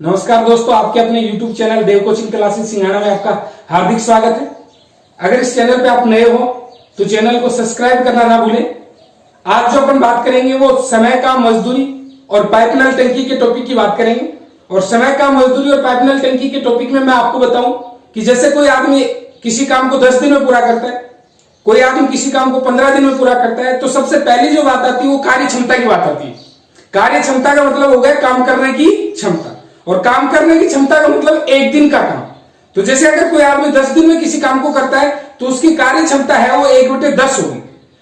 नमस्कार दोस्तों, आपके अपने YouTube चैनल देव कोचिंग क्लासेस सिंघाड़ा में आपका हार्दिक स्वागत है। अगर इस चैनल पे आप नए हो तो चैनल को सब्सक्राइब करना ना भूलें। आज जो अपन बात करेंगे वो समय का मजदूरी और पाइप नल टंकी के टॉपिक की बात करेंगे। और समय का मजदूरी और पाइप नल टंकी के टॉपिक में मैं आपको बताऊं कि जैसे कोई आदमी किसी काम को 10 दिन में पूरा करता है, कोई आदमी किसी काम को 15 दिन में पूरा करता है, तो सबसे पहली जो बात आती है वो कार्य क्षमता की बात आती है। कार्य क्षमता का मतलब हो गया काम करने की क्षमता, और काम करने की क्षमता का मतलब एक दिन का काम। तो जैसे अगर कोई आदमी 10 दिन में किसी काम को करता है तो उसकी कार्य क्षमता है वो 1/10 होगी।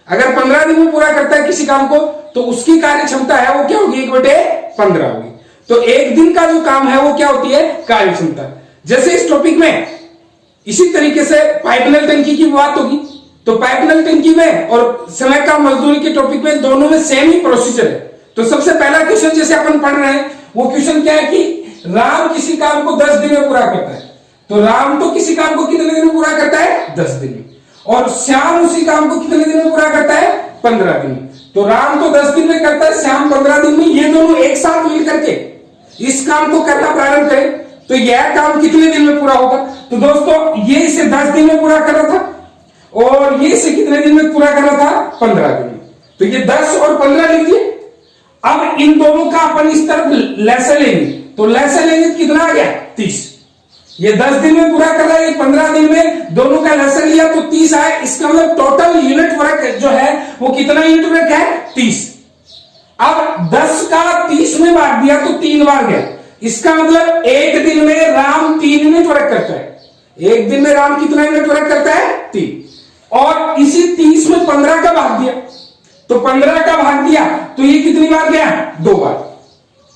अगर 15 दिन में पूरा करता है किसी काम को तो उसकी कार्य क्षमता है वो क्या होगी, 1/15 होगी। तो एक दिन का जो काम है वो क्या होती है, कार्य क्षमता। जैसे इस टॉपिक में इसी तरीके से पाइप नल टंकी की बात होगी, तो पाइप नल टंकी में और समय का मजदूरी के टॉपिक में दोनों में सेम ही प्रोसीजर है। तो सबसे पहला क्वेश्चन जैसे अपन पढ़ रहे हैं वो क्वेश्चन क्या है कि राम किसी काम को 10 दिन में पूरा करता है। तो राम तो किसी काम को कितने दिन में पूरा करता है, 10 दिन में, और श्याम उसी काम को कितने दिन में पूरा करता है, 15 दिन में। तो राम तो 10 दिन में करता है, श्याम 15 दिन में। ये दोनों एक साथ मिलकर के इस काम को करना प्रारंभ करें तो यह काम कितने दिन में पूरा होगा। तो दोस्तों ये इसे 10 दिन में पूरा कर रहा था और ये इसे कितने दिन में पूरा कर रहा था, 15 दिन में। तो ये 10 और 15 लिखिए। अब इन दोनों का अपन इस तरफ लैसे लेंगे, तो लैसे लेंगे तो कितना आ गया, 30। ये 10 दिन में पूरा कर रहा है, ये 15 दिन में, दोनों का लैसे लिया तो 30 आए। इसका मतलब टोटल यूनिट वर्क जो है वो कितना यूनिट वर्क है, 30। अब 10 का 30 में बांट दिया तो 3 बार गया। इसका मतलब एक दिन में राम 3 यूनिट वर्क करता है। एक दिन में राम कितना यूनिट वर्क करता है, 3। और इसी 30 में 15 का भाग दिया, तो 15 का भाग दिया तो ये कितनी बार गया, 2 बार।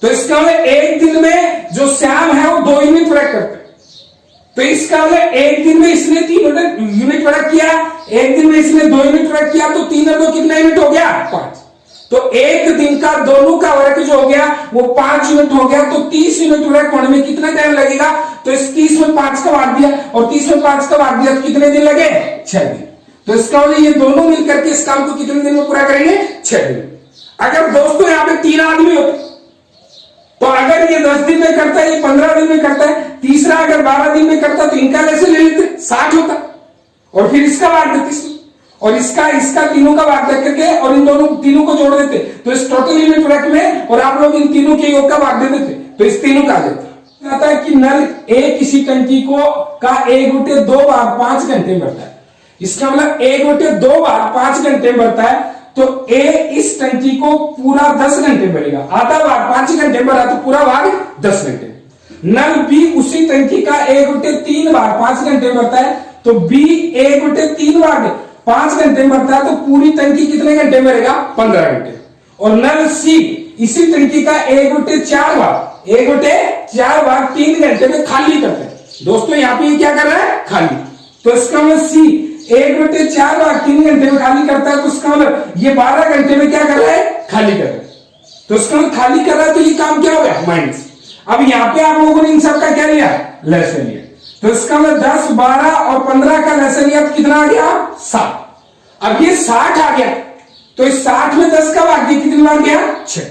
तो इसका मतलब एक दिन में जो श्याम है वो 2 यूनिट वर्क करता है। तो इसका मतलब एक दिन में इसने 3 यूनिट वर्क किया, एक दिन में इसने 2 यूनिट वर्क किया, तो 3 और 2 कितना यूनिट हो गया, 5। तो एक दिन का दोनों का वर्क जो हो गया वो 5 यूनिट हो गया। तो 30 यूनिट वर्क होने में कितना टाइम लगेगा, तो इस 30 में 5 का भाग दिया और 30 में 5 का भाग दिया तो कितने दिन लगे, 6 दिन। तो इसका मतलब ये दोनों मिलकर के इस काम को कितने दिन में पूरा करेंगे, 6 दिन। अगर दोस्तों यहाँ पे 3 आदमी होते तो अगर ये 10 दिन में करता है, ये 15 दिन में करता है, तीसरा अगर 12 दिन में करता तो इनका लेसे ले लेते, 60 होता, और फिर इसका भाग देते इसमें, और इसका तीनों का भाग दे करके और इन दोनों तीनों को जोड़ देते, तो इस टोटल यूनिट वर्क में, और आप लोग इन तीनों के योग का भाग दे देते, तो इस तीनों का देता आता है कि नल ए किसी टंकी को का 1/2 बार 5 घंटे में भरता है। इसका मतलब 1/2 बार 5 घंटे में भरता है। तो ए इस टंकी को पूरा 10 घंटे भरेगा, आधा भाग 5 घंटे भरा तो पूरा भाग 10 घंटे। नल बी उसी टंकी का 1/3 बार 5 घंटे भरता है, तो बी 1/3 बार 5 घंटे में भरता है, तो पूरी टंकी कितने घंटे में भरेगा, 15 घंटे। और नल सी इसी टंकी का 1/4 बार 3 घंटे में खाली करता है। दोस्तों यहाँ पे क्या कर रहा है, खाली। तो इसका मतलब सी 1/4 बार 3 घंटे में खाली करता है, तो उसका मतलब ये 12 घंटे में क्या कर रहा है, खाली कर रहा है। तो उसका मतलब खाली कर रहा है, तो ये काम क्या हो गया, माइनस। अब यहाँ पे आप लोगों ने इन सब का क्या लिया, लैसे लिया। तो इसका मतलब 10, 12 और 15 का लैसे लिया तो कितना आ गया, 7। अब ये 60 आ गया, तो इस 60 में 10 का भाग दिया, कितनी बार गया, 6।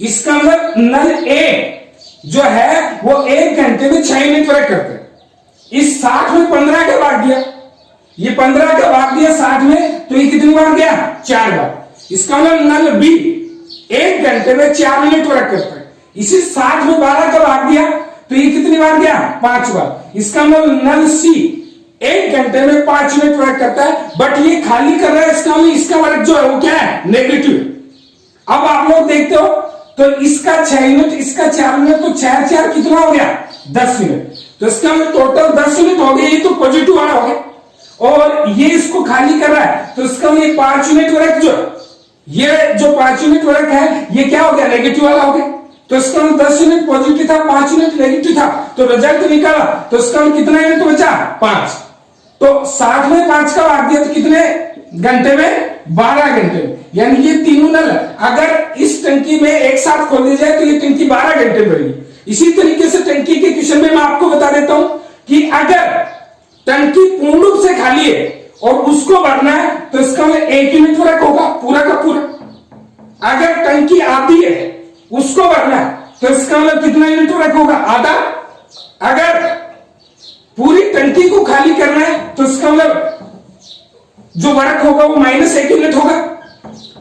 इसका मतलब नल ए जो है वो 1 घंटे में 6 यूनिट वर्क करते हैं। इस 60 में 15 का भाग दिया, ये 15 का भाग दिया 60 में, तो ये कितनी बार गया, 4 बार। इसका मतलब नल बी 1 घंटे में 4 यूनिट वर्क करता है। इसी 60 में 12 का भाग दिया तो ये कितनी बार गया, 5 बार। इसका मतलब नल सी 1 घंटे में 5 यूनिट वर्क करता है, बट ये खाली कर रहा है। इसका मतलब इसका वर्क जो है वो क्या है, नेगेटिव। अब आप लोग देखते हो तो इसका 6 यूनिट, इसका 4 यूनिट, तो 6 कितना हो गया, 10 यूनिट। तो इसका मतलब टोटल 10 यूनिट हो गया, ये तो पॉजिटिव वाला हो गया। और ये इसको खाली कर रहा है, तो इसका ये 5 यूनिट वर्क ये जो 5 यूनिट वर्क है ये क्या हो गया, नेगेटिव वाला हो गया। तो इसका 10 यूनिट पॉजिटिव था, 5 यूनिट नेगेटिव था, तो रिजल्ट निकाला तो इसका कितना यूनिट बचा, 5। तो 60 में 5 का भाग दिया तो कितने घंटे में, 12 घंटे में। यानी ये तीनों नल अगर इस टंकी में एक साथ खोल दी जाए तो ये टंकी 12 घंटे में भरेगी। इसी तरीके से टंकी के क्वेश्चन में मैं आपको बता देता हूं कि अगर टंकी पूर्ण रूप से खाली है और उसको भरना है तो इसका 1 यूनिट वर्क होगा पूरा का पूरा। अगर टंकी आधी है उसको भरना है तो इसका मतलब कितना यूनिट वर्क होगा? आधा। अगर पूरी टंकी को खाली करना है तो इसका मतलब जो वर्क होगा वो -1 यूनिट होगा।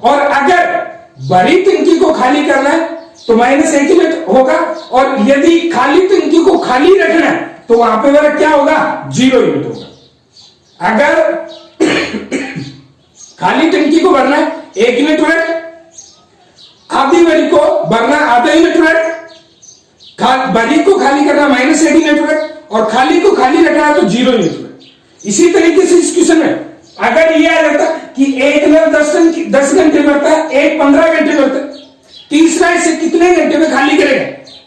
और अगर बड़ी टंकी को खाली करना है तो -1 यूनिट होगा। और यदि खाली टंकी को खाली रखना है तो वहां पे वर्क क्या होगा? 0 यूनिट होगा। अगर खाली टंकी को भरना है 1 यूनिट वर्क, आधी बड़ी को भरना आधा यूनिट वर्क, बड़ी को खाली करना -1 यूनिट वर्क, और खाली को खाली रखना है तो 0 यूनिट वर्क। इसी तरीके से इस क्वेश्चन में अगर ये आ जाता कि एक नल 10 घंटे भरता है, एक 15 घंटे भरता है, तीसरा इसे कितने घंटे में खाली करेगा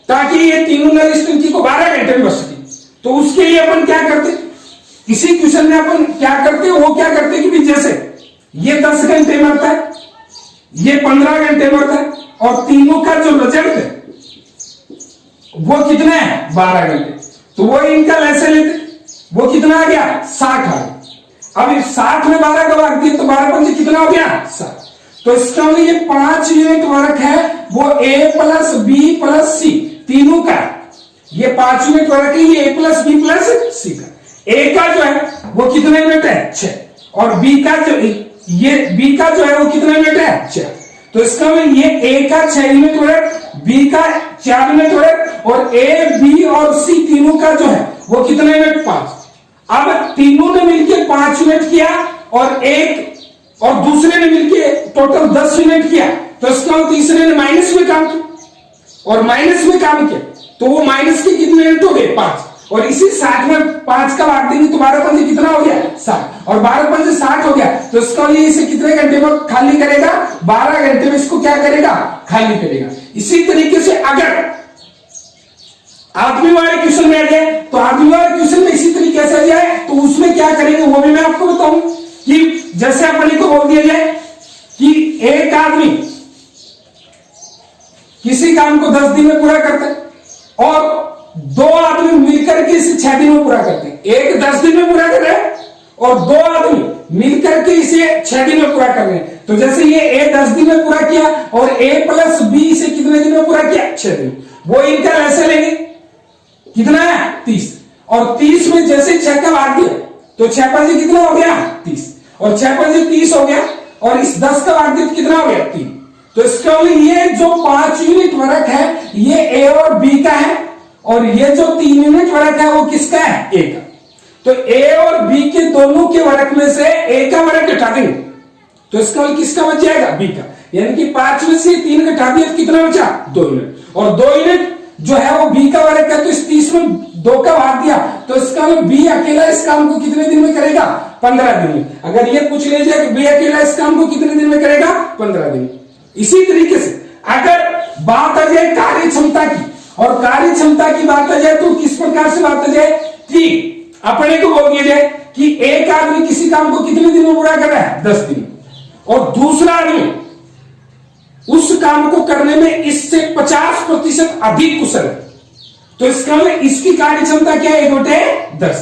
ताकि ये तीनों नल इस टंकी को 12 घंटे में भर सके, तो उसके लिए अपन क्या करते, इसी क्वेश्चन में अपन क्या करते, वो क्या करते कि जैसे ये 10 घंटे भरता है, ये 15 घंटे भरता है, और तीनों का जो रिजल्ट है वो कितना है? 12 घंटे। तो वो इनका ऐसे लेते, वो कितना आ गया? 60 आ गया। अब 60 में 12 का भाग दिया तो 12 पंजे कितना हो गया? 7। तो इसका मतलब ये 5 यूनिट वर्क है वो A plus B plus C तीनों का, ये 5 यूनिट वर्क है, ये A plus B plus C का। A का जो है वो कितना यूनिट है? 6। और B का जो है वो कितना यूनिट है? 4। तो इसका मतलब ये A का 6 यूनिट वर्क, B का 4 यूनिट वर्क, और A, B और C तीनों का जो है वो कितना यूनिट? 5। अब तीनों ने मिलकर 5 यूनिट किया और एक और दूसरे ने मिलकर टोटल 10 यूनिट किया, तो इसका तीसरे ने माइनस में काम किया और माइनस में काम किया, तो वो माइनस के कितने यूनिट हो गए? 5। और इसी 60 में 5 का भाग देंगे तो 12 पंजे कितना हो गया? 60। और 12 पंजे 60 हो गया, तो इसका लिए इसे कितने घंटे में खाली करेगा? 12 घंटे में इसको क्या करेगा? खाली करेगा। इसी तरीके से अगर आदमी वाले क्वेश्चन में आ जाए तो आदमी वाले क्वेश्चन में इसी तरीके से आ जाए तो उसमें क्या करेंगे वो भी मैं आपको बताऊं कि जैसे अपन को बोल दिया जाए कि एक आदमी किसी काम को 10 दिन में पूरा करता है और 2 आदमी मिलकर के इसे 6 दिन में पूरा करते हैं। एक 10 दिन में पूरा कर रहा है और 2 आदमी मिलकर के इसे 6 दिन में पूरा कर रहे हैं। तो जैसे ये A 10 दिन में पूरा किया और A प्लस B इसे कितने दिन में पूरा किया? 6 दिन। वो इनका ऐसे लेंगे, कितना है? 30। और 30 में जैसे 6 का भाग दिया तो 6 पंजे कितना हो गया? 30। और 6 पंजे 30 हो गया, और इस 10 का भाग दिया तो कितना हो गया? 3। तो इसका ये जो 5 यूनिट वर्क है ये A और B का है, और ये जो 3 यूनिट वर्क है वो किसका है? A का। तो A और B के दोनों के वर्क में से A का वर्क घटा देंगे तो इसका किसका बच जाएगा? B का। यानी कि 5 में से 3 घटा दिया तो कितना बचा? 2 यूनिट। और 2 यूनिट जो है वो B का वर्क है, तो इस 30 में 2 का भाग दिया तो इसका B अकेला इस काम को कितने दिन में करेगा? 15 दिन में। अगर ये पूछ ले जाए कि B अकेला इस काम को कितने दिन में करेगा? 15 दिन। इसी तरीके से अगर बात आ जाए कार्य क्षमता की, और कार्य क्षमता की बात आ जाए तो किस प्रकार से बात आ जाए कि अपने को बोल दिया जाए कि एक आदमी किसी काम को कितने दिन में पूरा कर रहा है? 10 दिन, और दूसरा आदमी उस काम को करने में इससे 50% अधिक कुशल है, तो इसका मतलब इसकी कार्य क्षमता क्या है? 1/10।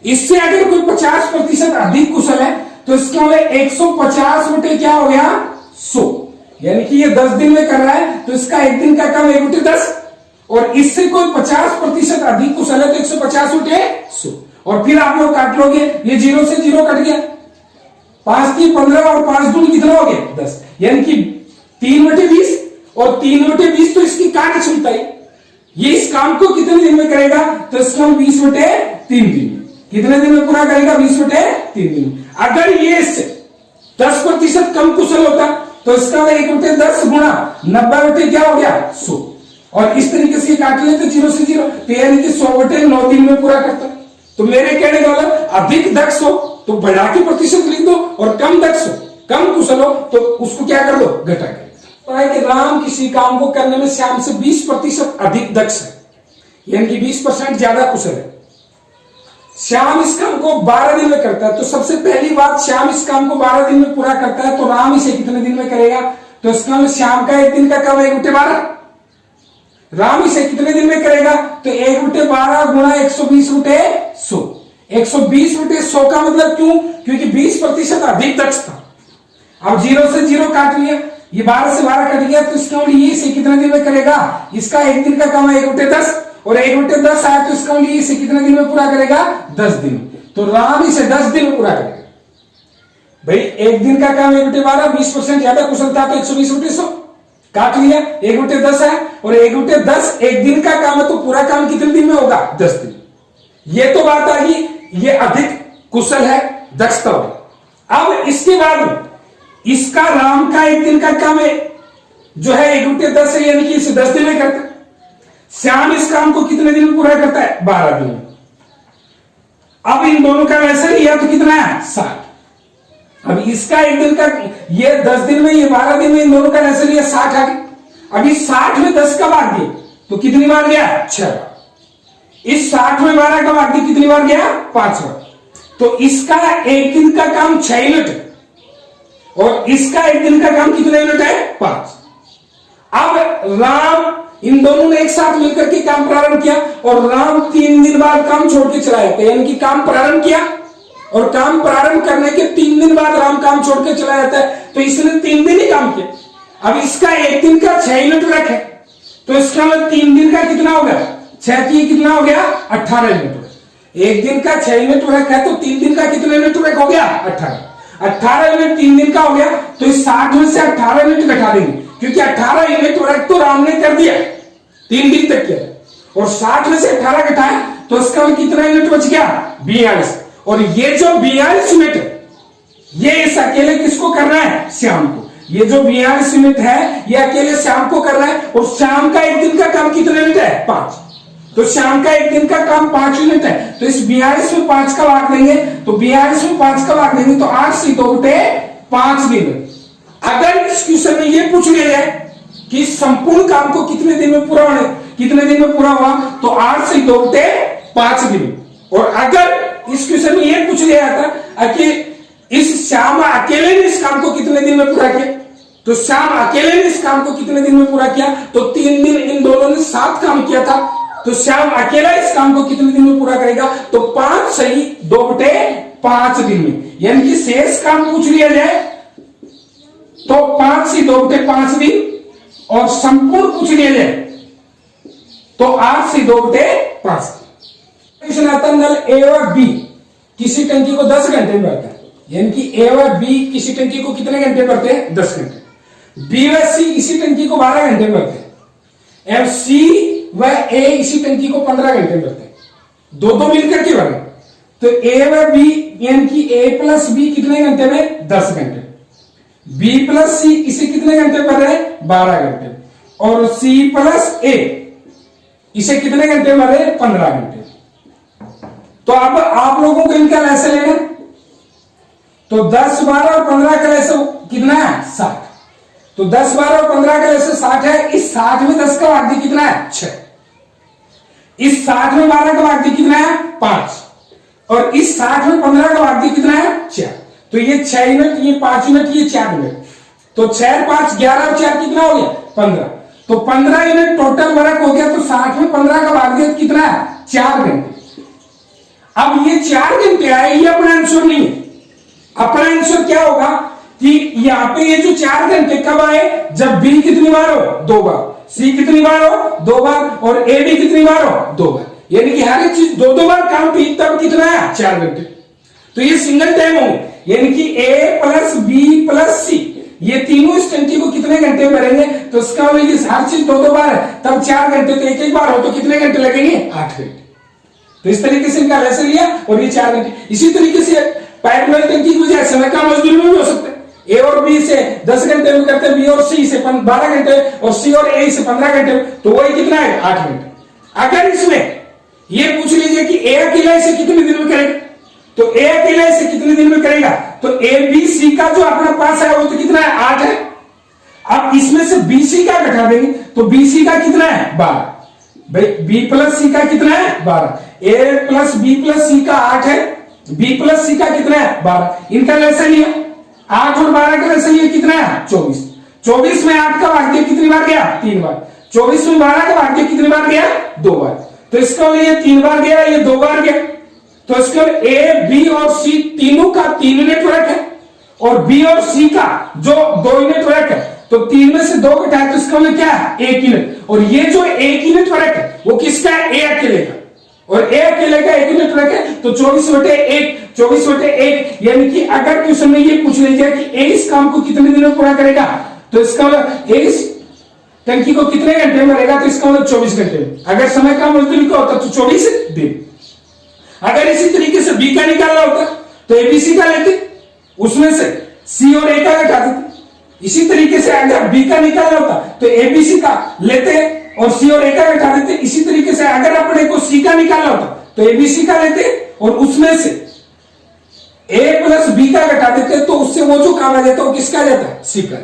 इससे अगर कोई 50% अधिक कुशल है तो इसका मतलब 150 बटे क्या हो गया? 100। यानी कि ये 10 दिन में कर रहा है तो इसका एक दिन का काम 1/10, और इससे कोई 50% अधिक कुशल है तो 150 बटे 100। और फिर आप लोग काट लोगे, ये 0 से 0 कट गया, 5 की 15 और 5 दूनी कितना हो गया? 10। यानी कि 3/20, और 3/20 तो इसकी कार्य क्षमता है। ये इस काम को कितने दिन में करेगा? तो इसका 20/3 दिन। कितने दिन में पूरा करेगा? 20/3 दिन। अगर ये इससे 10% कम कुशल होता तो इसका 1/10 गुणा 90 क्या हो गया? 100। और इस तरीके से काट लेते 0 से 0, तो यानी कि 100/9 दिन में पूरा करता। तो मेरे कहने का मतलब अधिक दक्ष हो तो बढ़ा के प्रतिशत लिख दो, और कम दक्ष हो, कम कुशल हो तो उसको क्या कर दो? घटा के। तो है कि राम किसी काम को करने में श्याम से 20% अधिक दक्ष है, यानी कि 20% ज्यादा कुशल है। श्याम इस काम को 12 दिन में करता है, तो सबसे पहली बात श्याम इस काम को 12 दिन में पूरा करता है, तो राम इसे कितने दिन में करेगा? तो इसका मतलब श्याम का एक दिन का काम 1/12, राम इसे कितने दिन में करेगा? तो 1/12 गुणा 120/100। 120/100 का मतलब क्यों? क्योंकि 20% अधिक दक्ष था। अब 0 से 0 काट लिया ये 12 से 12 कट गया तो इसका मतलब ये इसे कितने दिन में करेगा, इसका एक दिन का काम है 1/10 और 1/10 आया तो इसका मतलब ये इसे कितने दिन में पूरा करेगा, 10 दिन। तो राम इसे 10 दिन में पूरा करेगा। भाई एक दिन का काम 1/12, 20% ज्यादा कुशल था तो 120/100 काट लिया, 1/10 है और 1/10 एक दिन का काम है तो पूरा काम कितने दिन में होगा, 10 दिन। ये तो बात आ गई, ये अधिक कुशल है, दक्षता होगी। अब इसके बाद इसका राम का एक दिन का काम है जो है 1/10 है, यानी कि इसे 10 दिन में करता है। श्याम इस काम को कितने दिन में पूरा करता है, 12 दिन में। अब इन दोनों का वैसे लिया तो कितना है, 60। अब इसका एक दिन का ये 10 दिन में, ये 12 दिन में, इन दोनों का वैसे लिया 60 आ गया। अभी 60 में 10 का भाग दिया तो कितनी बार गया, 6 बार। इस 60 में 12 का भाग दिया कितनी बार गया, 5 बार। तो इसका एक दिन का काम 6 यूनिट है और इसका एक दिन का काम कितने यूनिट है, 5। अब राम इन दोनों ने एक साथ मिलकर के काम प्रारंभ किया और राम 3 दिन बाद काम छोड़ के चला जाता है, यानी कि काम प्रारंभ किया और काम प्रारंभ करने के 3 दिन बाद राम काम छोड़ के चला जाता है, तो इसने 3 दिन ही काम किया। अब इसका एक दिन का 6 यूनिट वर्क है तो इसका मतलब 3 दिन का कितना हो गया, 6 की कितना हो गया, 18 यूनिट वर्क। एक दिन का 6 यूनिट वर्क है तो 3 दिन का कितना यूनिट वर्क हो गया, 18 यूनिट 3 दिन का हो गया। तो इस 60 में से 18 यूनिट घटा देंगे क्योंकि 18 यूनिट वर्क तो राम ने कर दिया 3 दिन तक किया और 60 में से 18 घटाया तो इसका कितना यूनिट बच गया, 42। और ये जो 42 यूनिट ये इस अकेले किसको कर रहा है, श्याम को। ये जो 42 यूनिट है ये अकेले श्याम को कर रहा है और श्याम का एक दिन का काम कितना यूनिट है, 5। तो श्याम का एक दिन का काम 5 यूनिट है तो इस 42 में 5 का भाग देंगे तो 42 में 5 का भाग देंगे तो 8 से 2 5 दिन। अगर इस क्वेश्चन में ये पूछ लिया जाए कि संपूर्ण काम को कितने दिन में पूरा होने, कितने दिन में पूरा हुआ तो 8 से 2 5 दिन। और अगर इस क्वेश्चन में ये पूछ लिया जाता कि इस श्याम अकेले ने इस काम को कितने दिन में पूरा किया तो श्याम अकेले ने इस काम को कितने दिन में पूरा किया तो 3 दिन इन दोनों ने साथ काम किया था तो श्याम अकेला इस काम को कितने दिन में पूरा करेगा तो 5 सही 2 5 दिन में। यानी कि शेष काम पूछ लिया जाए तो 5 से 2 5 दिन और संपूर्ण पूछ लिया जाए तो 8 से 2 5 दिन। आता नल ए और बी किसी टंकी को 10 घंटे में भरता है, यानी कि ए और बी किसी टंकी को कितने घंटे भरते हैं, 10 घंटे। बी व सी इसी टंकी को 12 घंटे में भरते हैं। एफ सी व ए इसी टंकी को 15 घंटे में भरते हैं, दो मिलकर के भरे। तो ए व बी यानी कि ए प्लस बी कितने घंटे में, 10 घंटे। बी प्लस सी इसे कितने घंटे भर रहे हैं, 12 घंटे। और सी प्लस ए इसे कितने घंटे भर रहे हैं, 15 घंटे। तो अब आप लोगों को इनका लैसे लेना तो 10 12 और 15 का लैसे कितना है, 60। तो 10 12 और 15 का लैसे 60 है। इस 60 में 10 का भाग कितना है, 6। इस 60 में 12 का भाग कितना है, 5। और इस 60 में 15 का भाग कितना है, 4। तो ये 6 यूनिट, ये 5 यूनिट, ये 4 यूनिट। तो 6 5 11 और 4 कितना हो गया, 15। तो 15 यूनिट टोटल वर्क हो गया। तो 60 में 15 का भाग दिया कितना है, 4 घंटे। अब ये 4 घंटे आए, ये अपना आंसर नहीं है। अपना आंसर क्या होगा कि यहाँ पे ये जो 4 घंटे कब आए, जब बी कितनी बार हो, 2 बार, सी कितनी बार हो, 2 बार, और ए बी कितनी बार हो, 2 बार। यानी कि हर एक चीज 2 बार काम की, तब कितना है, 4 घंटे। तो ये सिंगल टाइम हो, यानी कि ए प्लस बी प्लस सी ये तीनों इस टंकी को कितने घंटे में भरेंगे। तो इसका मतलब हर चीज 2 बार है, तब 4 घंटे। तो एक बार हो तो कितने घंटे लगेंगे, 8 घंटे। तो इस तरीके से इनका लेसन लिया और ये 4 घंटे। इसी तरीके से पाइपलाइन टंकी की वजह समय का मजदूरी में भी हो सकता है। ए और बी से 10 घंटे में करते हैं, बी और सी से 12 घंटे, और सी और ए से 15 घंटे, तो वही कितना है, 8 घंटे। अगर इसमें ये पूछ लीजिए कि ए अकेला इसे कितने दिन में करेगा, तो ए अकेला इसे कितने दिन में करेगा, तो ए बी सी का जो अपने पास है वो तो कितना है, 8 है। अब इसमें से बी सी का घटा देंगे तो बी सी का कितना है, 12। भाई बी प्लस सी का कितना है, 12। ए प्लस बी प्लस सी का 8 है, बी प्लस सी का कितना है, 12। इनका लेसन ही है 8 और 12 का लेसन ये कितना है, 24। 24 में 8 का भाग कितनी बार गया, 3 बार। 24 में 12 का भाग कितनी बार गया, 2 बार। तो इसका ये 3 बार गया, ये 2 बार गया। तो इसका ए बी और सी तीनों का 3 यूनिट वर्क है, और बी और सी का जो 2 यूनिट वर्क है तो 3 में से 2 घटाए तो इसका मतलब क्या है 1 यूनिट, और ये जो 1 यूनिट वर्ग है वो किसका है, ए अकेले का, और ए अकेले का 1 यूनिट वर्ग है तो 24/1 यानी कि अगर क्वेश्चन में ये पूछ लिया कि ए इस काम को कितने दिनों में पूरा करेगा, तो इसका मतलब ए इस टंकी को कितने घंटे में भरेगा, तो इसका मतलब 24 घंटे में। अगर समय का मजदूरी का होता तो 24 दिन। अगर इसी तरीके से बी का निकालना होता तो एबीसी का लेते, उसमें से सी और ए का घटा देते। इसी तरीके से अगर बी का निकालना होता तो एबीसी का लेते और सी और ए का घटा देते। इसी तरीके से अगर अपने को सी का निकालना होता तो एबीसी का लेते और उसमें से ए प्लस बी का घटा देते, तो उससे वो जो काम आ जाता है वो किसका आ जाता है, सी का।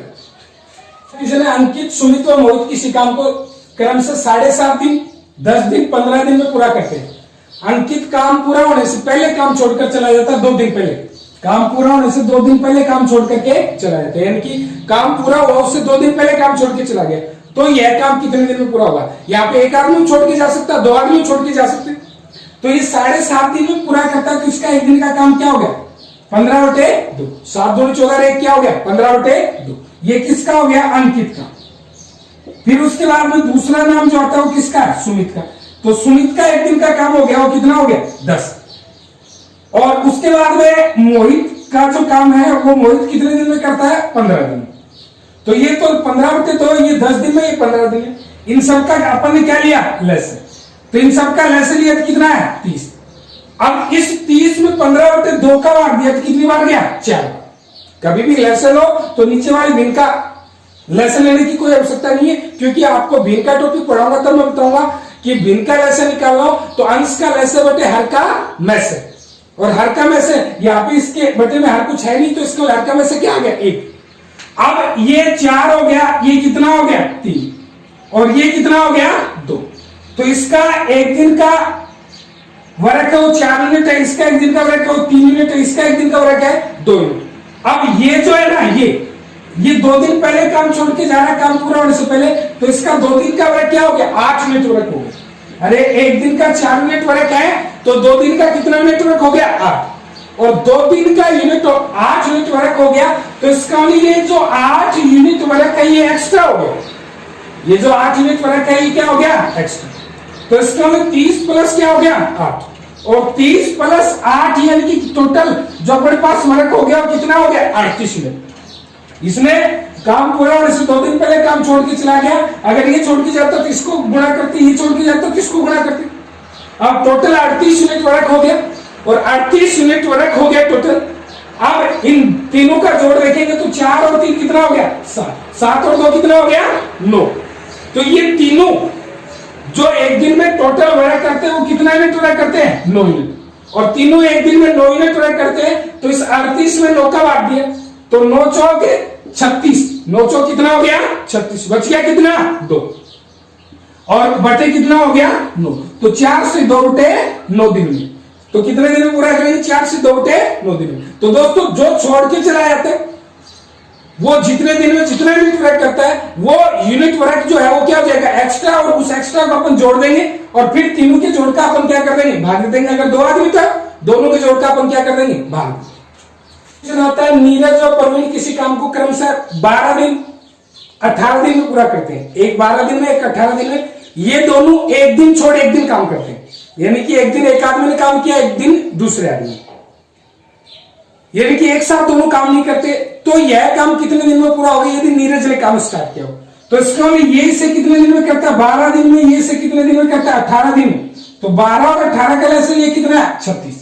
किसी ने अंकित, सुमित और मोहित किसी काम को क्रम से 7.5 दिन, 10 दिन, 15 दिन में पूरा करते हैं। अंकित काम पूरा होने से पहले काम छोड़कर चला जाता है 2 दिन पहले, काम पूरा होने से 2 दिन पहले काम छोड़ करके चला जाता है, यानी कि काम पूरा हुआ उससे 2 दिन पहले काम छोड़ के चला गया, तो यह काम कितने दिन में पूरा होगा। यहाँ पे 1 आदमी छोड़ के जा सकता है, 2 आदमी छोड़ के जा सकते, तो ये 7.5 दिन में पूरा करता है, तो इसका 1 दिन का काम क्या हो गया 15/2, 7 दूनी 14, क्या हो गया 15/2। ये किसका हो गया, अंकित का। फिर उसके बाद में दूसरा नाम जो आता है वो किसका है, सुमित का। तो सुमित का 1 दिन का काम हो गया, वो कितना हो गया 10। और उसके बाद में मोहित का जो काम है वो मोहित कितने दिन में करता है, 15 दिन। तो ये तो 15/2, ये 10 दिन में, ये 15 दिन में। इन सबका अपन ने क्या लिया, लेस, तो इन सबका लेस लिया तो कितना है 30। अब इस 30 में 15/2 का बार दिया तो कितनी बार गया, 4 बार। कभी भी लेसन लो तो नीचे वाले भिन्न का लेसन लेने की कोई आवश्यकता नहीं है, क्योंकि आपको भिन्न का टॉपिक पढ़ाऊंगा तब मैं बताऊंगा कि भिन्न का लेसन निकालना हो तो अंश का लेसन बटे हर का मैस है, और हर का मैस है यहाँ पे इसके बटे में हर कुछ है नहीं, तो इसको हर का मैस क्या आ गया 1। अब ये 4 हो गया, ये कितना हो गया 3, और ये कितना हो गया 2। तो इसका 1 दिन का वर्क है वो 4 यूनिट है, इसका 1 दिन का वर्क है वो 3 यूनिट है, इसका 1 दिन का वर्क है 2 यूनिट। अब ये जो है ना, ये 2 दिन पहले काम छोड़ के जा रहा है काम पूरा होने से पहले, तो इसका 2 दिन का वर्क क्या हो गया 8 यूनिट वर्क हो गया। अरे 1 दिन का 4 यूनिट वर्क है तो 2 दिन का कितना यूनिट वर्क हो गया 8, और 2 दिन का यूनिट 8 यूनिट वर्क हो गया, तो इसका ये जो 8 यूनिट वर्क है ये एक्स्ट्रा हो गया। ये जो 8 यूनिट वर्क है ये क्या हो गया एक्स्ट्रा, तो इसका 30 प्लस क्या हो गया 8, और 30 प्लस 8 यानी कि टोटल जो अपने पास वर्क हो गया वो कितना हो गया 38 यूनिट। इसमें काम पूरा होने से 2 दिन पहले काम छोड़ के चला गया, अगर ये छोड़ के जाता तो इसको गुणा करते, ये छोड़ के जाता तो किसको गुणा करते। अब टोटल 38 यूनिट वर्क हो गया, और 38 यूनिट वर्क हो गया टोटल। अब इन तीनों का जोड़ देखेंगे तो 4 और 3 कितना हो गया 7, 7 और 2 कितना हो गया 9। तो ये तीनों जो 1 दिन में टोटल वर्क करते हैं वो कितना यूनिट वर्क करते हैं 9 यूनिट, और तीनों 1 दिन में 9 यूनिट वर्क करते हैं। तो इस 38 में 9 का बांट दिया तो 9 चौक 36, 9 चौक कितना हो गया 36, बच गया कितना 2, और बटे कितना हो गया 9। तो 4 से 2 बटे 9 दिन में, तो कितने दिन में पूरा करेंगे 4 से 2 बटे 9 दिन में। तो दोस्तों जो छोड़ के चला जाता है वो जितने दिन में जितना यूनिट वर्क करता है वो यूनिट वर्क जो है वो क्या हो जाएगा एक्स्ट्रा, और उस एक्स्ट्रा को अपन जोड़ देंगे, और फिर तीनों के जोड़ का अपन क्या कर देंगे भाग देंगे। अगर 2 आदमी था दोनों के जोड़ का अपन क्या कर देंगे भाग। होता है नीरज और प्रवीण किसी काम को क्रम से 12 दिन 18 दिन में पूरा करते हैं, एक 12 दिन में एक 18 दिन में। ये दोनों 1 दिन छोड़ 1 दिन काम करते हैं, यानी कि 1 दिन एक आदमी ने काम किया, 1 दिन दूसरे आदमी, यानी कि एक साथ दोनों काम नहीं करते। तो यह काम कितने दिन में पूरा होगा यदि नीरज ने काम स्टार्ट किया हो, तो इसका ये इसे कितने दिन में करता है 12 दिन में, ये इसे कितने दिन में करता है 18 दिन में। तो 12 और 18 का लैस ये कितना है 36,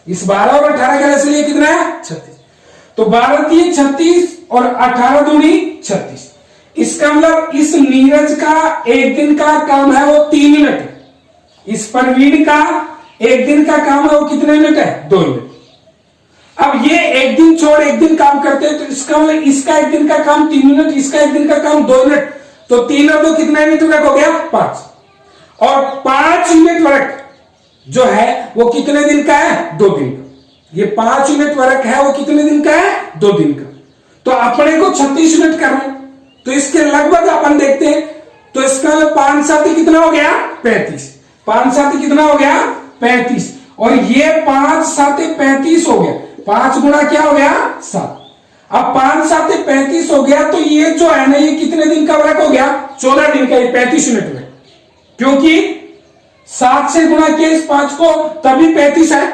इस 12 और 18 का लैस ये कितना है 36। तो 12 3 36 और 18 दूनी 36। इसका मतलब इस नीरज का 1 दिन का काम है वो 3 यूनिट है, इस प्रवीण का 1 दिन का काम है वो कितने यूनिट है 2 यूनिट। अब ये 1 दिन छोड़ 1 दिन काम करते हैं, तो इसका मतलब इसका 1 दिन का काम 3 यूनिट, इसका 1 दिन का काम 2 यूनिट, तो 3 और 2 कितना यूनिट वर्क हो गया 5, और 5 यूनिट वर्क जो है वो कितने दिन का है 2 दिन का। ये 5 यूनिट वर्क है वो कितने दिन का है 2 दिन का। तो अपने को 36 यूनिट करना है, तो इसके लगभग अपन देखते हैं, तो इसका 5 7 कितना हो गया 35, 5 7 कितना हो गया 35, और ये 5 7 35 हो गया, 5 गुणा क्या हो गया 7। अब 5 7 35 हो गया, तो ये जो है ना, ये कितने दिन का वर्क हो गया? 14 दिन का, 35 यूनिट में, क्योंकि 7 से गुणा किया इस 5 को, तभी 35 है,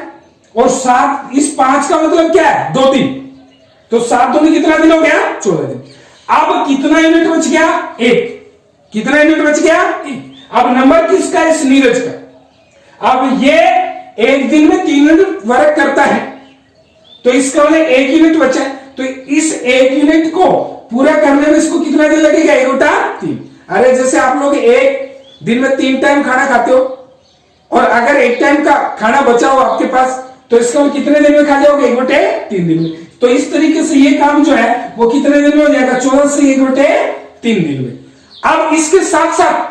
और 7 इस 5 का मतलब क्या है? 2 दिन, तो 7 दूनी कितना दिन हो गया? 14 दिन। अब कितना यूनिट बच गया? 1। कितना यूनिट बच गया? 1। अब नंबर किसका है? इस नीरज का। अब ये एक दिन में 3 यूनिट वर्क करता है, तो इसका मतलब 1 यूनिट बचा है, तो इस 1 यूनिट को पूरा करने में इसको कितना दिन लगेगा? 1/3। अरे जैसे आप लोग एक दिन में 3 टाइम खाना खाते हो, और अगर 1 टाइम का खाना बचा हो आपके पास, तो इसका कितने दिन में खा जाओगे? 1/3 दिन में। तो इस तरीके से ये काम जो है वो कितने दिन में हो जाएगा? 14 से 1/3 दिन में। अब इसके साथ साथ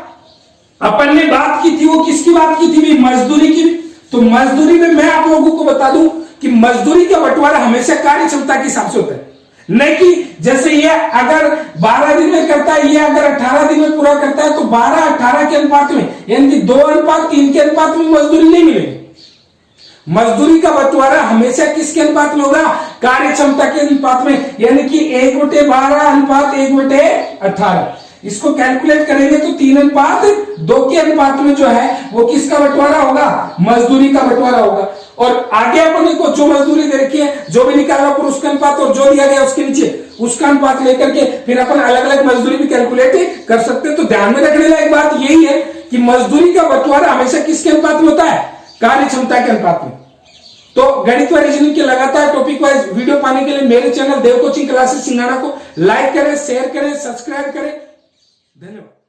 अपन ने बात की थी, वो किसकी बात की थी? मजदूरी की। तो मजदूरी में मैं आप लोगों को बता दूं कि मजदूरी का बंटवारा हमेशा कार्य क्षमता के हिसाब से होता है, नहीं कि जैसे ये अगर 12 दिन में करता है, ये अगर 18 दिन में पूरा करता है, तो 12-18 के अनुपात में, यानी कि 2:3 के अनुपात में मजदूरी नहीं मिलेगी। मजदूरी का बंटवारा हमेशा किसके अनुपात में होगा? कार्य क्षमता के अनुपात में, यानी कि 1/12 अनुपात 1/18। इसको कैलकुलेट करेंगे तो 3:2 के अनुपात में जो है वो किसका बंटवारा होगा? मजदूरी का बंटवारा होगा। और आगे अपने को जो मजदूरी दे रखी है, जो भी निकाला ऊपर उसका अनुपात, और जो दिया गया उसके नीचे उसका अनुपात लेकर के फिर अपन अलग अलग मजदूरी भी कैलकुलेट कर सकते हैं। तो ध्यान में रखने लायक बात यही है कि मजदूरी का बंटवारा हमेशा किसके अनुपात में होता है? कार्य क्षमता के अनुपात में। तो गणित व रीजनिंग के लगातार टॉपिक वाइज वीडियो पाने के लिए मेरे चैनल देव कोचिंग क्लासेस सिंघाड़ा को लाइक करें, शेयर करें, सब्सक्राइब करें। धन्यवाद।